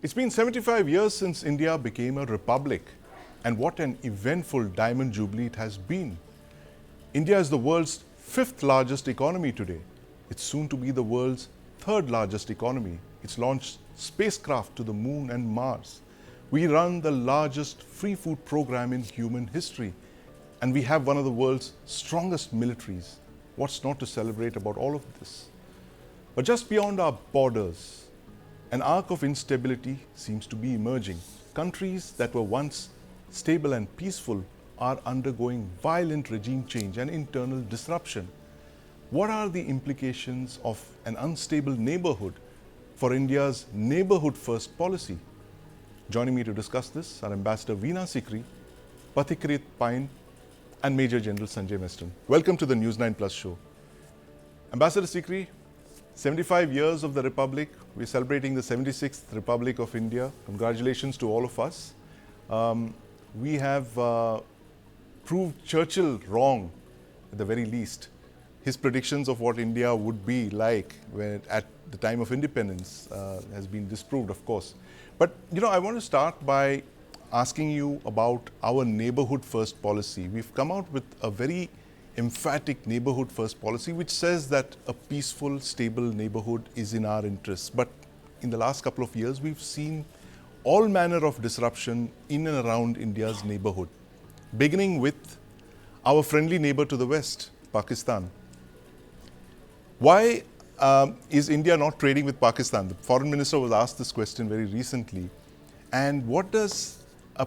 It's been 75 years since India became a republic, and what an eventful diamond jubilee it has been. India is the world's fifth largest economy today. It's soon to be the world's third largest economy. It's launched spacecraft to the moon and Mars. We run the largest free food program in human history, and we have one of the world's strongest militaries. What's not to celebrate about all of this? But just beyond our borders, an arc of instability seems to be emerging. Countries that were once stable and peaceful are undergoing violent regime change and internal disruption. What are the implications of an unstable neighborhood for India's neighborhood first policy? Joining me to discuss this are Ambassador Veena Sikri, Pathikarit Pine, and Major General Sanjay Meston. Welcome to the News 9 Plus show. Ambassador Sikri, 75 years of the Republic. We're celebrating the 76th Republic of India. Congratulations to all of us. We have proved Churchill wrong, at the very least. His predictions of what India would be like at the time of independence has been disproved, of course. But, I want to start by asking you about our neighborhood first policy. We've come out with a very emphatic neighborhood first policy which says that a peaceful, stable neighborhood is in our interests. But in the last couple of years, we've seen all manner of disruption in and around India's neighborhood, beginning with our friendly neighbor to the west, Pakistan. Why is India not trading with Pakistan? The foreign minister was asked this question very recently. And what does a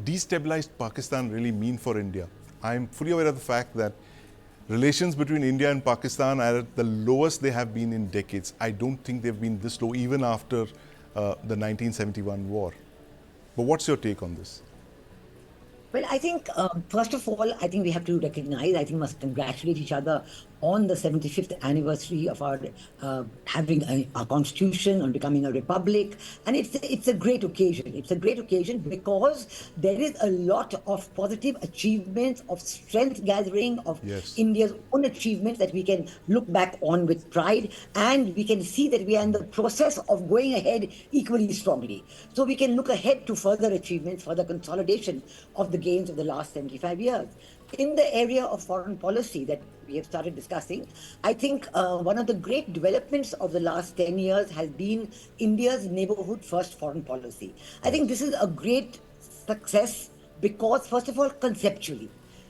destabilized Pakistan really mean for India? I'm fully aware of the fact that relations between India and Pakistan are at the lowest they have been in decades. I don't think they've been this low even after the 1971 war. But what's your take on this? Well, I think, first of all, I think we have to recognize, I think must congratulate each other on the 75th anniversary of our having our constitution, on becoming a republic. And it's a great occasion. It's a great occasion because there is a lot of positive achievements, of strength gathering, of India's own achievements that we can look back on with pride. And we can see that we are in the process of going ahead equally strongly. So we can look ahead to further achievements, further consolidation of the gains of the last 75 years. In the area of foreign policy that we have started discussing, I think one of the great developments of the last 10 years has been India's neighborhood first foreign policy. I think this is a great success because, first of all, conceptually,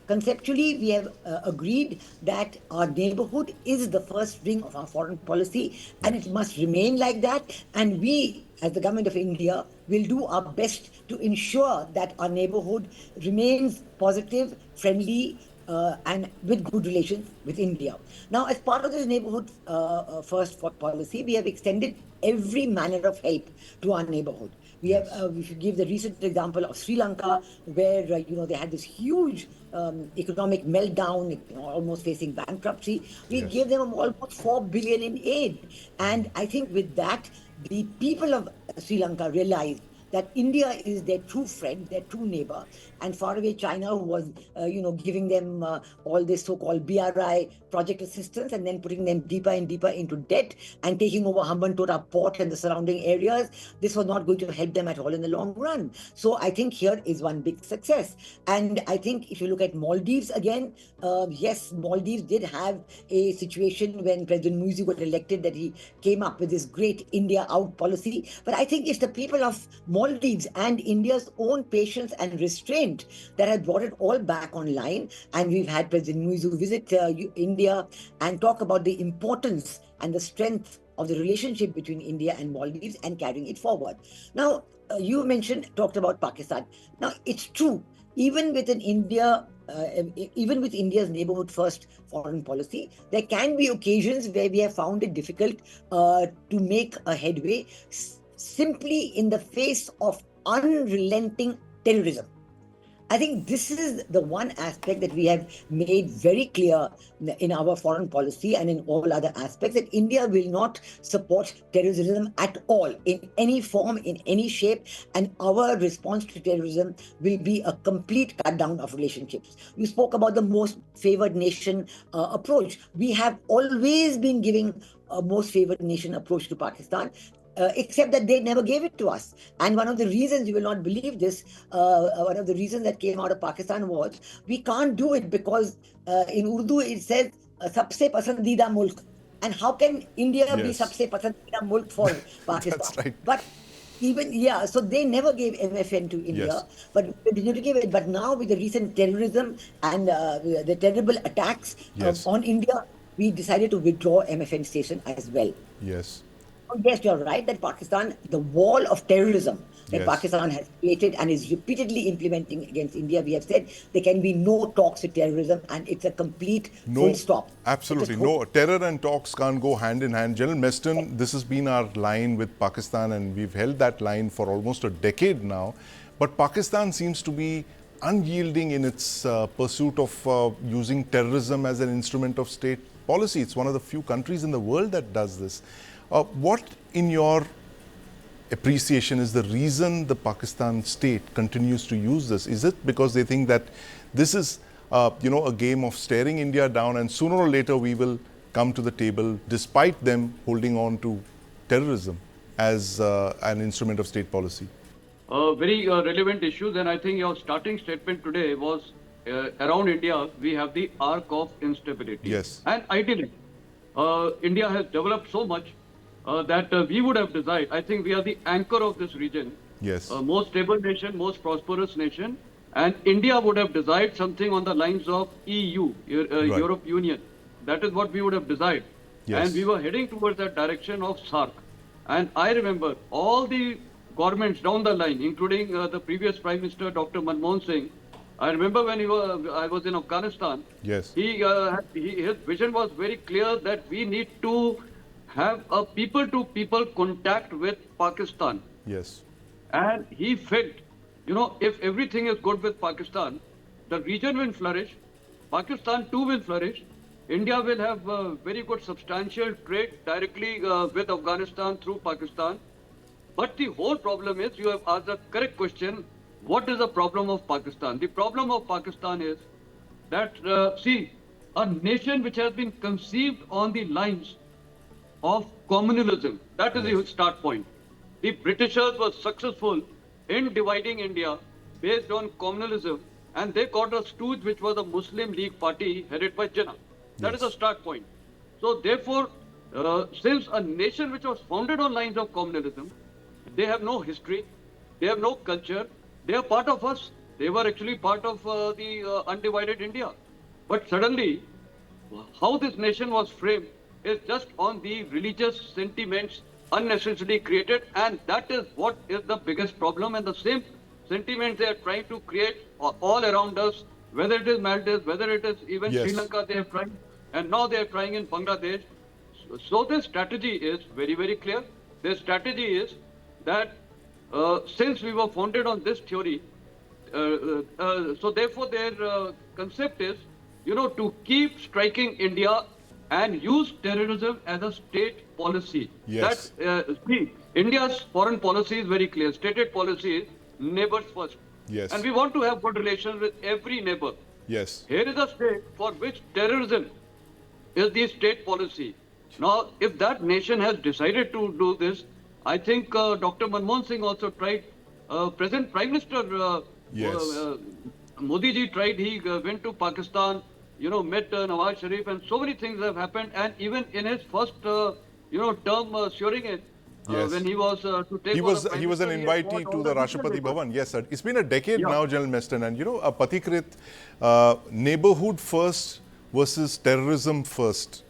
we have agreed that our neighborhood is the first ring of our foreign policy and it must remain like that. And we, as the government of India, will do our best to ensure that our neighborhood remains positive, friendly, and with good relations with India. Now, as part of this neighborhood first policy, we have extended every manner of help to our neighborhood. We should give the recent example of Sri Lanka, where they had this huge economic meltdown, almost facing bankruptcy. We gave them almost 4 billion in aid, and I think with that, the people of Sri Lanka realized that India is their true friend, their true neighbor, and faraway China, who was, giving them all this so-called BRI project assistance and then putting them deeper and deeper into debt and taking over Hambantota port and the surrounding areas. This was not going to help them at all in the long run. So I think here is one big success. And I think if you look at Maldives again, yes, Maldives did have a situation when President Muisi got elected that he came up with this great India out policy. But I think it's the people of Maldives and India's own patience and restraint that has brought it all back online. And we've had President Muisi visit India and talk about the importance and the strength of the relationship between India and Maldives and carrying it forward. Now, you talked about Pakistan. Now, it's true, even with India's neighborhood first foreign policy, there can be occasions where we have found it difficult to make a headway simply in the face of unrelenting terrorism. I think this is the one aspect that we have made very clear in our foreign policy and in all other aspects, that India will not support terrorism at all, in any form, in any shape, and our response to terrorism will be a complete cut down of relationships. You spoke about the most favored nation approach. We have always been giving a most favored nation approach to Pakistan. except that they never gave it to us. And one of the reasons, you will not believe this, one of the reasons that came out of Pakistan was we can't do it because in Urdu it says "Sabse pasandida mulk," and how can India be Yes, sabse pasandida mulk for Pakistan? that's right. But even, yeah, so they never gave MFN to Yes, India, but we continue to give it. But now with the recent terrorism and the terrible attacks yes, on India, we decided to withdraw MFN station as well. yes, Oh, yes, you're right that Pakistan, the wall of terrorism that yes. Pakistan has created and is repeatedly implementing against India, we have said there can be no talks with terrorism, and it's a complete full No, stop. Let us absolutely hope. no. Terror and talks can't go hand in hand. General Meston, this has been our line with Pakistan, and we've held that line for almost a decade now. But Pakistan seems to be unyielding in its pursuit of using terrorism as an instrument of state policy. It's one of the few countries in the world that does this. What, in your appreciation, is the reason the Pakistan state continues to use this? Is it because they think that this is, a game of staring India down, and sooner or later we will come to the table, despite them holding on to terrorism as an instrument of state policy? Very relevant issues, and I think your starting statement today was around India. We have the arc of instability. Yes. And ideally, India has developed so much that we would have desired. I think we are the anchor of this region. Yes. Most stable nation, most prosperous nation, and India would have desired something on the lines of EU, Right. Europe Union. That is what we would have desired. Yes. And we were heading towards that direction of SARC. And I remember all the governments down the line, including the previous Prime Minister, Dr. Manmohan Singh. I remember when I was in Afghanistan. Yes. His vision was very clear that we need to have a people-to-people contact with Pakistan. Yes. And he felt, if everything is good with Pakistan, the region will flourish, Pakistan too will flourish, India will have very good substantial trade directly with Afghanistan through Pakistan. But the whole problem is, you have asked the correct question, what is the problem of Pakistan? The problem of Pakistan is that, a nation which has been conceived on the lines of communalism, that is the start point. The Britishers were successful in dividing India based on communalism, and they got a stooge which was a Muslim League party headed by Jinnah. That is the start point. So therefore, since a nation which was founded on lines of communalism, they have no history, they have no culture, they are part of us. They were actually part of the undivided India. But suddenly, how this nation was framed is just on the religious sentiments unnecessarily created, and that is what is the biggest problem. And the same sentiments they are trying to create all around us, whether it is Maldives, whether it is even Yes. Sri Lanka, they have tried, and now they are trying in Bangladesh. So their strategy is very, very clear. Their strategy is that since we were founded on this theory, so therefore their concept is, to keep striking India and use terrorism as a state policy. Yes. India's foreign policy is very clear. Stated policy is neighbors first. Yes. And we want to have good relations with every neighbor. Yes. Here is a state for which terrorism is the state policy. Now, if that nation has decided to do this, I think Dr. Manmohan Singh also tried. Present Prime Minister Yes. Modi ji tried. He went to Pakistan, met Nawaz Sharif, and so many things have happened. And even in his first, term swearing in, Yes. when he was to take He over was the Prime he was an Minister, he had invitee got to all the the Rashtrapati papers. Bhavan. Yes, sir. It's been a decade Yeah. now, General Meston, and a Pathikrit, neighborhood first versus terrorism first.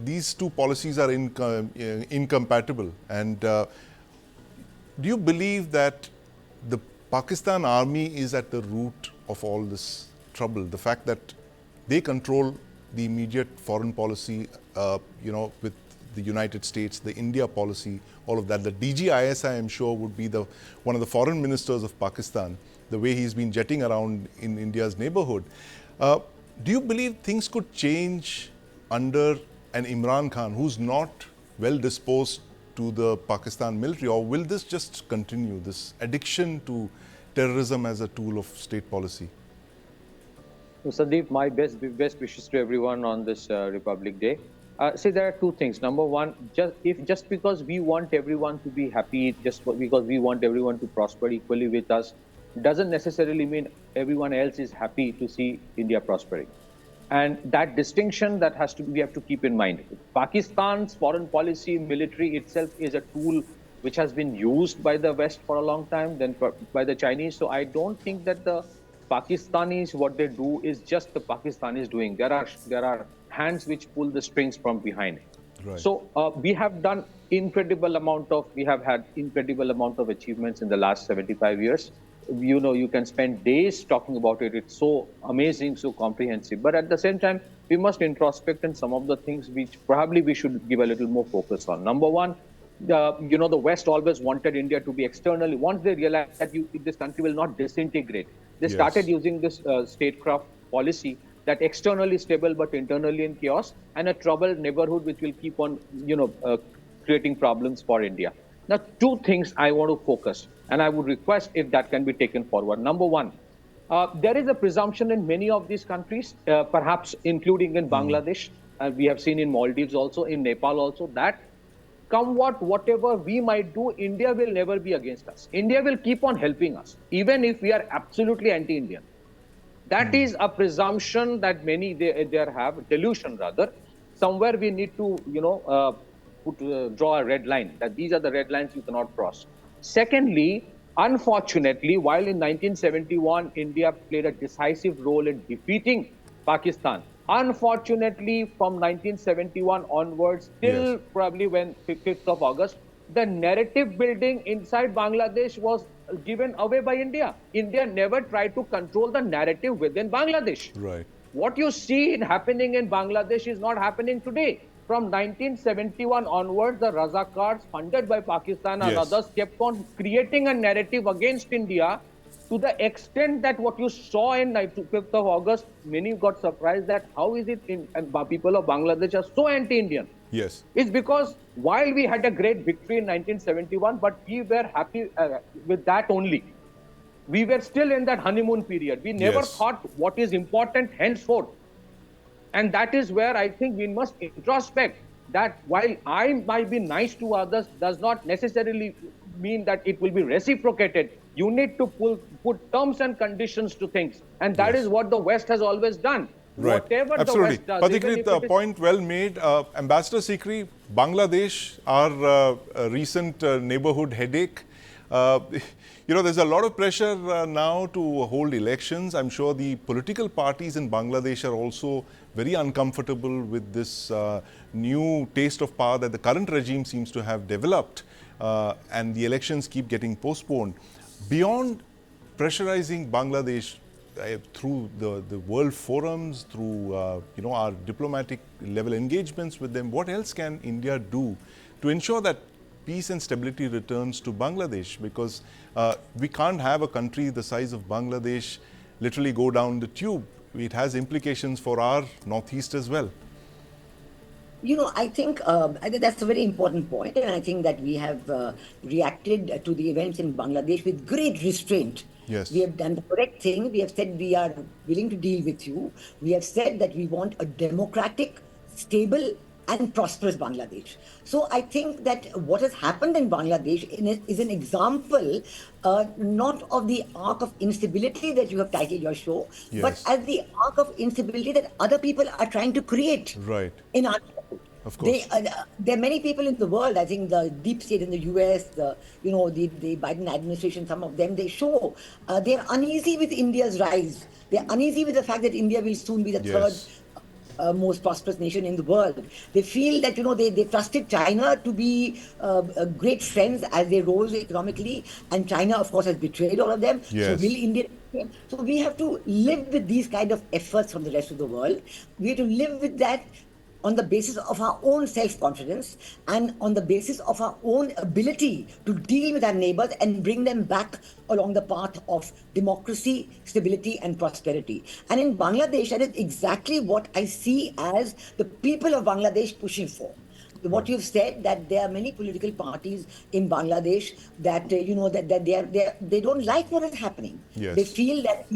These two policies are incompatible. And do you believe that the Pakistan army is at the root of all this trouble? The fact that they control the immediate foreign policy, with the United States, the India policy, all of that. The DGIS, I am sure, would be one of the foreign ministers of Pakistan, the way he's been jetting around in India's neighborhood. Do you believe things could change under an Imran Khan who's not well disposed to the Pakistan military, or will this just continue, this addiction to terrorism as a tool of state policy? So, Sandeep, my best wishes to everyone on this Republic Day. See, there are two things. Number one, just because we want everyone to be happy, just because we want everyone to prosper equally with us, doesn't necessarily mean everyone else is happy to see India prospering. And that distinction that we have to keep in mind. Pakistan's foreign policy, military itself is a tool which has been used by the West for a long time, then by the Chinese. So I don't think that the Pakistanis, what they do is just the Pakistanis doing. There are hands which pull the strings from behind. Right. So we have had incredible amount of achievements in the last 75 years. You can spend days talking about it. It's so amazing, so comprehensive. But at the same time, we must introspect in some of the things which probably we should give a little more focus on. Number one, the West always wanted India to be externally. Once they realized that this country will not disintegrate, they started using this statecraft policy that externally stable but internally in chaos, and a troubled neighborhood which will keep on, creating problems for India. Now, two things I want to focus, and I would request if that can be taken forward. Number one, there is a presumption in many of these countries, perhaps including in Bangladesh, we have seen in Maldives also, in Nepal also, that whatever we might do, India will never be against us. India will keep on helping us, even if we are absolutely anti-Indian. That is a presumption that many there have, delusion rather. Somewhere we need to, draw a red line, that these are the red lines you cannot cross. Secondly, unfortunately, while in 1971, India played a decisive role in defeating Pakistan, unfortunately, from 1971 onwards, till probably when 5th of August, the narrative building inside Bangladesh was given away by India. India never tried to control the narrative within Bangladesh. Right. What you see happening in Bangladesh is not happening today. From 1971 onwards, the Razakars, funded by Pakistan and others, kept on creating a narrative against India to the extent that what you saw in 5th of August, many got surprised that how is it people of Bangladesh are so anti-Indian. Yes. It's because while we had a great victory in 1971, but we were happy with that only. We were still in that honeymoon period. We never thought what is important henceforth. And that is where I think we must introspect that while I might be nice to others, does not necessarily mean that it will be reciprocated. You need to put terms and conditions to things. And that is what the West has always done. Right. Whatever Absolutely. the West does. Pathikrit, the point well made. Ambassador Sikri, Bangladesh, our recent neighborhood headache. There's a lot of pressure now to hold elections. I'm sure the political parties in Bangladesh are also very uncomfortable with this new taste of power that the current regime seems to have developed, and the elections keep getting postponed. Beyond pressurizing Bangladesh through the world forums, through our diplomatic level engagements with them, what else can India do to ensure that peace and stability returns to Bangladesh? Because we can't have a country the size of Bangladesh literally go down the tube. It has implications for our northeast as well. I think that's a very important point, and I think that we have reacted to the events in Bangladesh with great restraint. Yes. We have done the correct thing. We have said we are willing to deal with you. We have said that we want a democratic, stable, and prosperous Bangladesh. So I think that what has happened in Bangladesh is an example not of the arc of instability that you have titled your show, but as the arc of instability that other people are trying to create in our neighborhood. Of course. There are many people in the world, I think the deep state in the US, the Biden administration, some of them, they show they're uneasy with India's rise. They're uneasy with the fact that India will soon be the third most prosperous nation in the world. They feel that, they trusted China to be great friends as they rose economically, and China, of course, has betrayed all of them. Yes. So will India... So we have to live with these kind of efforts from the rest of the world. We have to live with that on the basis of our own self-confidence and on the basis of our own ability to deal with our neighbors and bring them back along the path of democracy, stability, and prosperity. And in Bangladesh, that is exactly what I see as the people of Bangladesh pushing for. What you've said, that there are many political parties in Bangladesh that they don't like what is happening. Yes. They feel that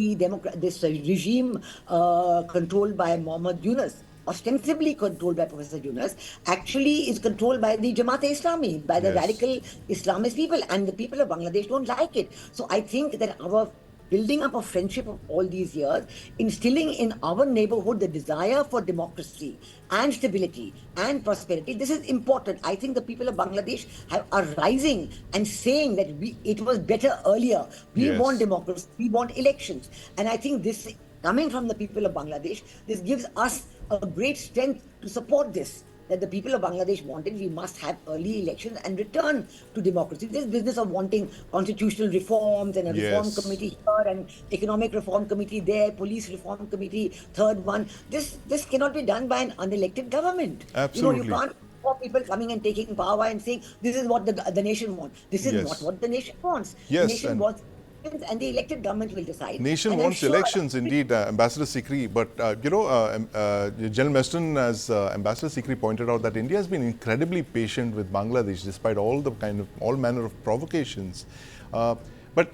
this regime controlled by Mohammed Yunus ostensibly controlled by Professor Yunus, actually is controlled by the Jamaat-e-Islami, by the Yes. radical Islamist people, and the people of Bangladesh don't like it. So I think that our building up a friendship of all these years, instilling in our neighborhood the desire for democracy and stability and prosperity. This is important. I think the people of Bangladesh are rising and saying that it was better earlier. We Yes. want democracy, we want elections. And I think this, coming from the people of Bangladesh, this gives us a great strength to support this. That the people of Bangladesh wanted, we must have early elections and return to democracy. This business of wanting constitutional reforms and a reform Yes. committee here and economic reform committee there, police reform committee, third one. This cannot be done by an unelected government. Absolutely. You can't for people coming and taking power and saying this is what the nation wants. This is Yes. not what the nation wants. Yes, The nation and- wants and the elected government will decide. Nation And I'm wants sure- elections, indeed, Ambassador Sikri. But, General Meston, as Ambassador Sikri pointed out, that India has been incredibly patient with Bangladesh despite all manner of provocations. But,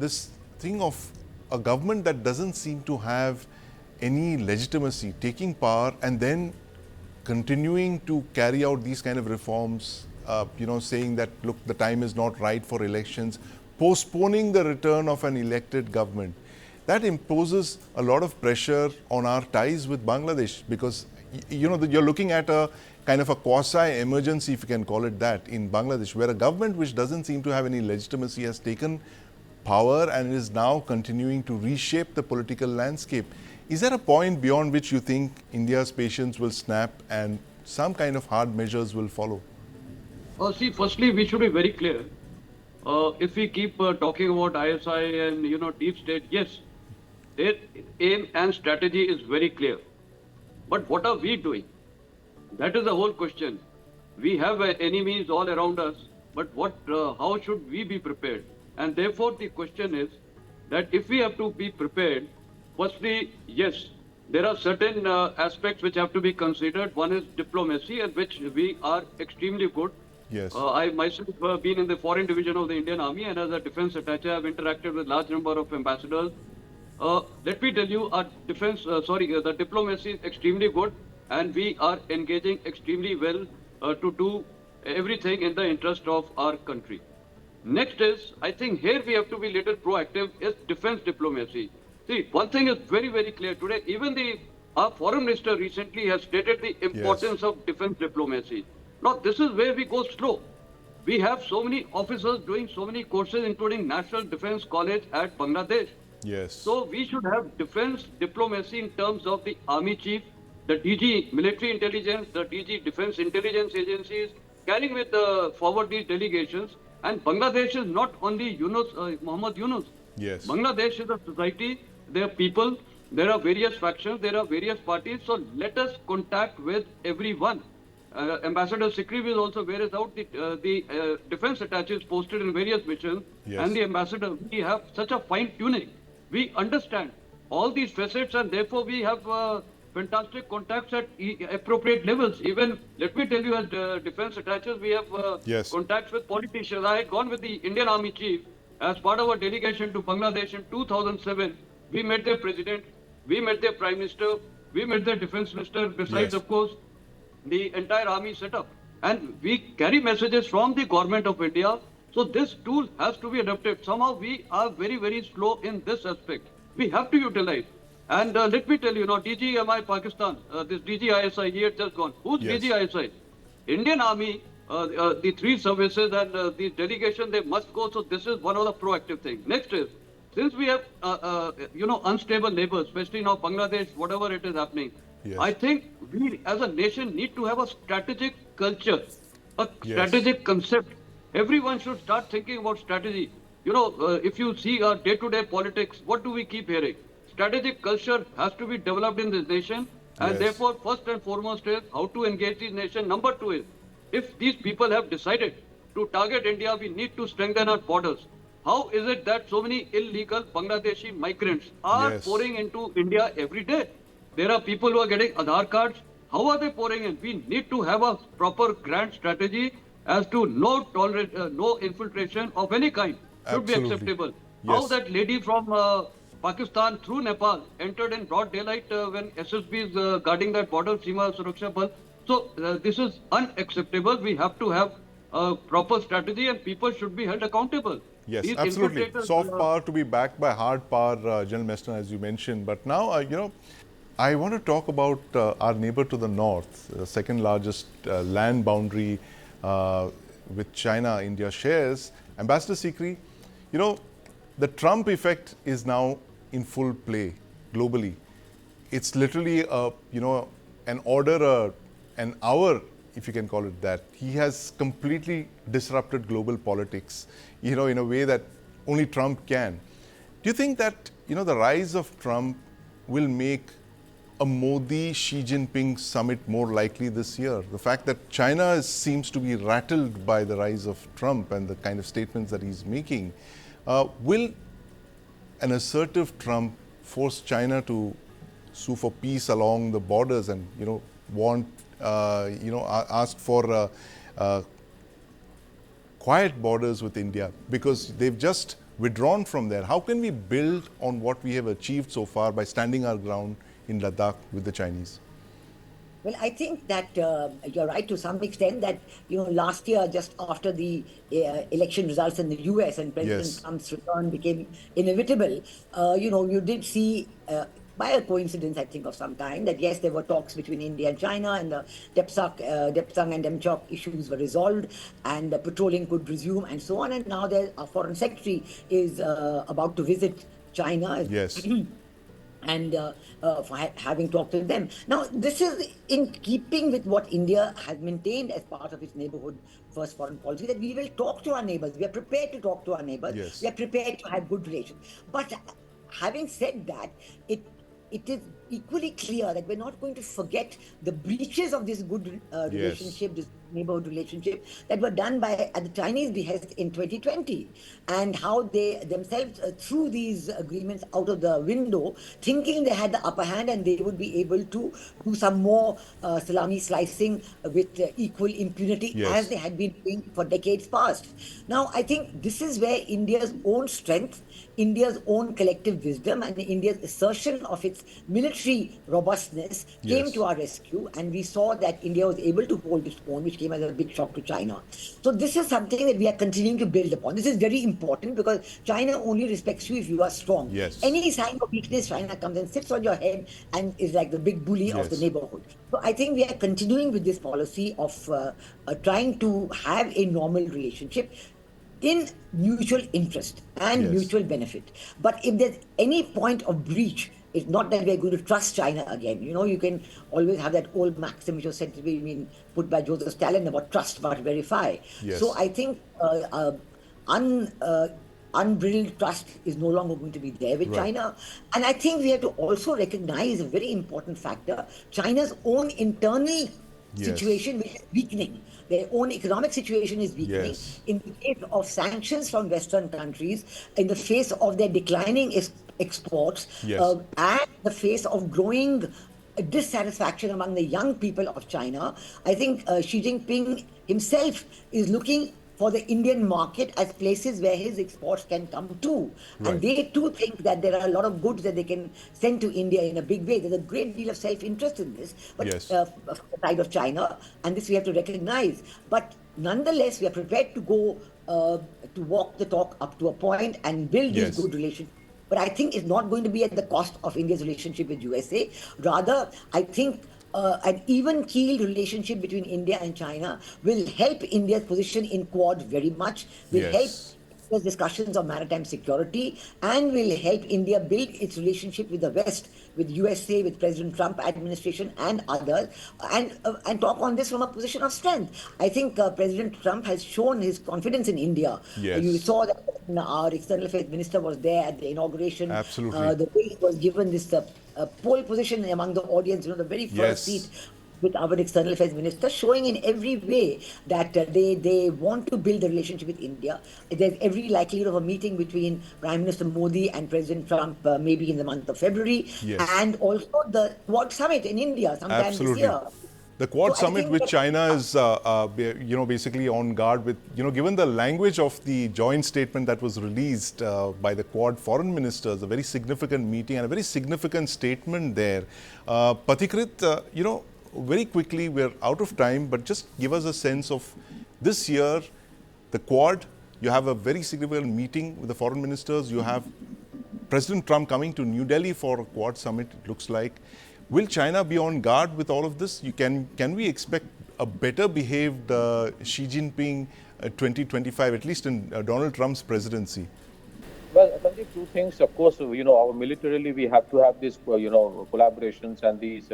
this thing of a government that doesn't seem to have any legitimacy, taking power and then continuing to carry out these kind of reforms, saying that, look, the time is not right for elections, postponing the return of an elected government. That imposes a lot of pressure on our ties with Bangladesh because, you're looking at a kind of a quasi-emergency, if you can call it that, in Bangladesh, where a government which doesn't seem to have any legitimacy has taken power and is now continuing to reshape the political landscape. Is there a point beyond which you think India's patience will snap and some kind of hard measures will follow? See, firstly, we should be very clear. If we keep talking about ISI and deep state, yes, their aim and strategy is very clear. But what are we doing? That is the whole question. We have enemies all around us, but how should we be prepared? And therefore, the question is that if we have to be prepared, firstly, yes, there are certain aspects which have to be considered. One is diplomacy, at which we are extremely good. Yes. I myself have been in the foreign division of the Indian Army, and as a defense attaché, I have interacted with large number of ambassadors. Let me tell you, our the diplomacy is extremely good, and we are engaging extremely well to do everything in the interest of our country. Next is, I think here we have to be little proactive, is defense diplomacy. See, one thing is very, very clear today. Even our foreign minister recently has stated the importance of defense diplomacy. Now, this is where we go slow. We have so many officers doing so many courses, including National Defense College at Bangladesh. Yes. So we should have defense diplomacy in terms of the Army Chief, the DG Military Intelligence, the DG Defense Intelligence Agencies, carrying with forward these delegations. And Bangladesh is not only Muhammad Yunus. Yes. Bangladesh is a society, there are people, there are various factions, there are various parties. So let us contact with everyone. Ambassador Sikri will also bear it out. The defense attaches posted in various missions, and the ambassador, we have such a fine tuning. We understand all these facets, and therefore we have fantastic contacts at appropriate levels. Even, let me tell you, as defense attaches, we have contacts with politicians. I had gone with the Indian Army Chief as part of a delegation to Bangladesh in 2007. We met their president, we met their prime minister, we met their defense minister, besides, of course, the entire army setup. And we carry messages from the government of India. So this tool has to be adopted. Somehow we are very, very slow in this aspect. We have to utilize. And let me tell you, DGMI Pakistan, this DGISI, he had just gone. Who's DGISI? Indian Army, the three services and the delegation, they must go. So this is one of the proactive things. Next is, since we have, unstable neighbors, especially now Bangladesh, whatever it is happening, I think we as a nation need to have a strategic culture, a strategic concept. Everyone should start thinking about strategy. If you see our day-to-day politics, what do we keep hearing? Strategic culture has to be developed in this nation, and therefore, first and foremost is how to engage this nation. Number two is, if these people have decided to target India, we need to strengthen our borders. How is it that so many illegal Bangladeshi migrants are pouring into India every day? There are people who are getting Aadhaar cards. How are they pouring in? We need to have a proper grand strategy as to no infiltration of any kind should be acceptable. How that lady from Pakistan through Nepal entered in broad daylight when SSB is guarding that border, Seema Suraksha Bal. So this is unacceptable. We have to have a proper strategy and people should be held accountable. Yes, These absolutely. infiltrators, Soft power to be backed by hard power, General Mester, as you mentioned. But now, I want to talk about our neighbor to the north, the second largest land boundary with China, India shares. Ambassador Sikri, the Trump effect is now in full play globally. It's literally an order, an hour, if you can call it that. He has completely disrupted global politics, in a way that only Trump can. Do you think that, the rise of Trump will make a Modi-Xi Jinping summit more likely this year? The fact that China seems to be rattled by the rise of Trump and the kind of statements that he's making, will an assertive Trump force China to sue for peace along the borders and, ask for quiet borders with India, because they've just withdrawn from there? How can we build on what we have achieved so far by standing our ground in Ladakh with the Chinese? Well, I think that you're right to some extent that, last year, just after the election results in the US and President Yes. Trump's return became inevitable, you did see, by a coincidence, I think, of some kind, that yes, there were talks between India and China, and the Depsang and Demchok issues were resolved, and patrolling could resume, and so on. And now our foreign secretary is about to visit China. Yes. And for having talked to them. Now, this is in keeping with what India has maintained as part of its neighborhood first foreign policy, that we will talk to our neighbors. We are prepared to talk to our neighbors. Yes. We are prepared to have good relations. But having said that, it is equally clear that we're not going to forget the breaches of this good relationship, this neighborhood relationship that were done at the Chinese behest in 2020, and how they themselves threw these agreements out of the window, thinking they had the upper hand and they would be able to do some more salami slicing with equal impunity, Yes. as they had been doing for decades past. Now, I think this is where India's own strength, India's own collective wisdom, and India's assertion of its military robustness came Yes. to our rescue, and we saw that India was able to hold its own, which came as a big shock to China. So this is something that we are continuing to build upon. This is very important because China only respects you if you are strong. Yes. Any sign of weakness, China comes and sits on your head and is like the big bully of the Yes. neighborhood. So I think we are continuing with this policy of trying to have a normal relationship in mutual interest and Yes. mutual benefit. But if there's any point of breach, it's not that we're going to trust China again. You can always have that old maxim which was said to be put by Joseph Stalin about trust but verify. Yes. So I think unbridled trust is no longer going to be there with Right. China. And I think we have to also recognize a very important factor, China's own internal Yes. situation, which is weakening. Their own economic situation is weakening. Yes. In the face of sanctions from Western countries, in the face of their declining exports, Yes. and the face of growing dissatisfaction among the young people of China, I think Xi Jinping himself is looking for the Indian market as places where his exports can come to. Right. And they too think that there are a lot of goods that they can send to India in a big way. There's a great deal of self-interest in this, but Yes. from the side of China, and this we have to recognize. But nonetheless, we are prepared to go to walk the talk up to a point and build Yes. these good relations. But I think it's not going to be at the cost of India's relationship with USA. Rather, I think an even-keeled relationship between India and China will help India's position in Quad very much, will Yes. help India's discussions on maritime security, and will help India build its relationship with the West, with USA, with President Trump administration and others, and talk on this from a position of strength. I think President Trump has shown his confidence in India. Yes. You saw that our external affairs minister was there at the inauguration. Absolutely. The way he was given this pole position among the audience, the very first Yes. seat with our external affairs minister, showing in every way that they want to build a relationship with India. There's every likelihood of a meeting between Prime Minister Modi and President Trump maybe in the month of February, Yes. and also the Quad Summit in India sometime Absolutely. this year. The Quad So I summit think with that- China is, basically on guard with, given the language of the joint statement that was released by the Quad foreign ministers, a very significant meeting and a very significant statement there. Pathikrit, very quickly, we're out of time, but just give us a sense of this year, the Quad, you have a very significant meeting with the foreign ministers, you have President Trump coming to New Delhi for a Quad summit, it looks like. Will China be on guard with all of this? Can we expect a better behaved Xi Jinping 2025, at least in Donald Trump's presidency? Well, Sandeep, two things. Of course, our militarily we have to have these, collaborations and these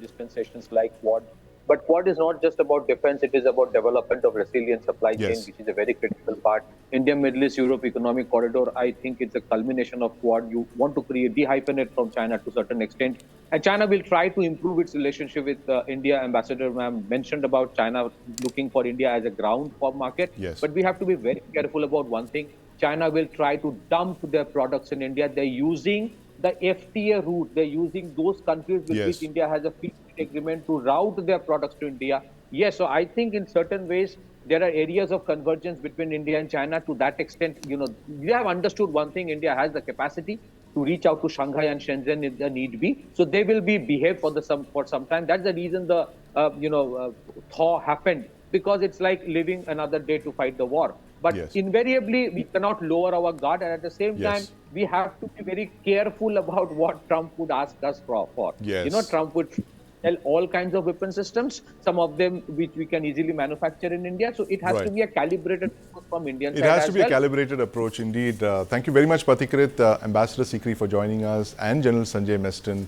dispensations like Quad. But Quad is not just about defense; it is about development of resilient supply chain, Yes. which is a very critical part. India, Middle East, Europe economic corridor. I think it's a culmination of Quad. You want to create dehyphenate from China to a certain extent, and China will try to improve its relationship with India. Ambassador ma'am mentioned about China looking for India as a ground for market. Yes. But we have to be very careful about one thing. China will try to dump their products in India. They're using the FTA route. They're using those countries with Yes. which India has a free trade agreement to route their products to India. Yes, so I think in certain ways there are areas of convergence between India and China. To that extent, we have understood one thing: India has the capacity to reach out to Shanghai and Shenzhen if the need be. So they will be behaved for some time. That's the reason the thaw happened, because it's like living another day to fight the war. But Yes. invariably, we cannot lower our guard, and at the same Yes. time, we have to be very careful about what Trump would ask us for. Yes. Trump would sell all kinds of weapon systems, some of them which we can easily manufacture in India. So it has Right. to be a calibrated approach from Indian It side has as to be a well. calibrated approach indeed. Thank you very much, Pathikrit, Ambassador Sikri for joining us, and General Sanjay Meston.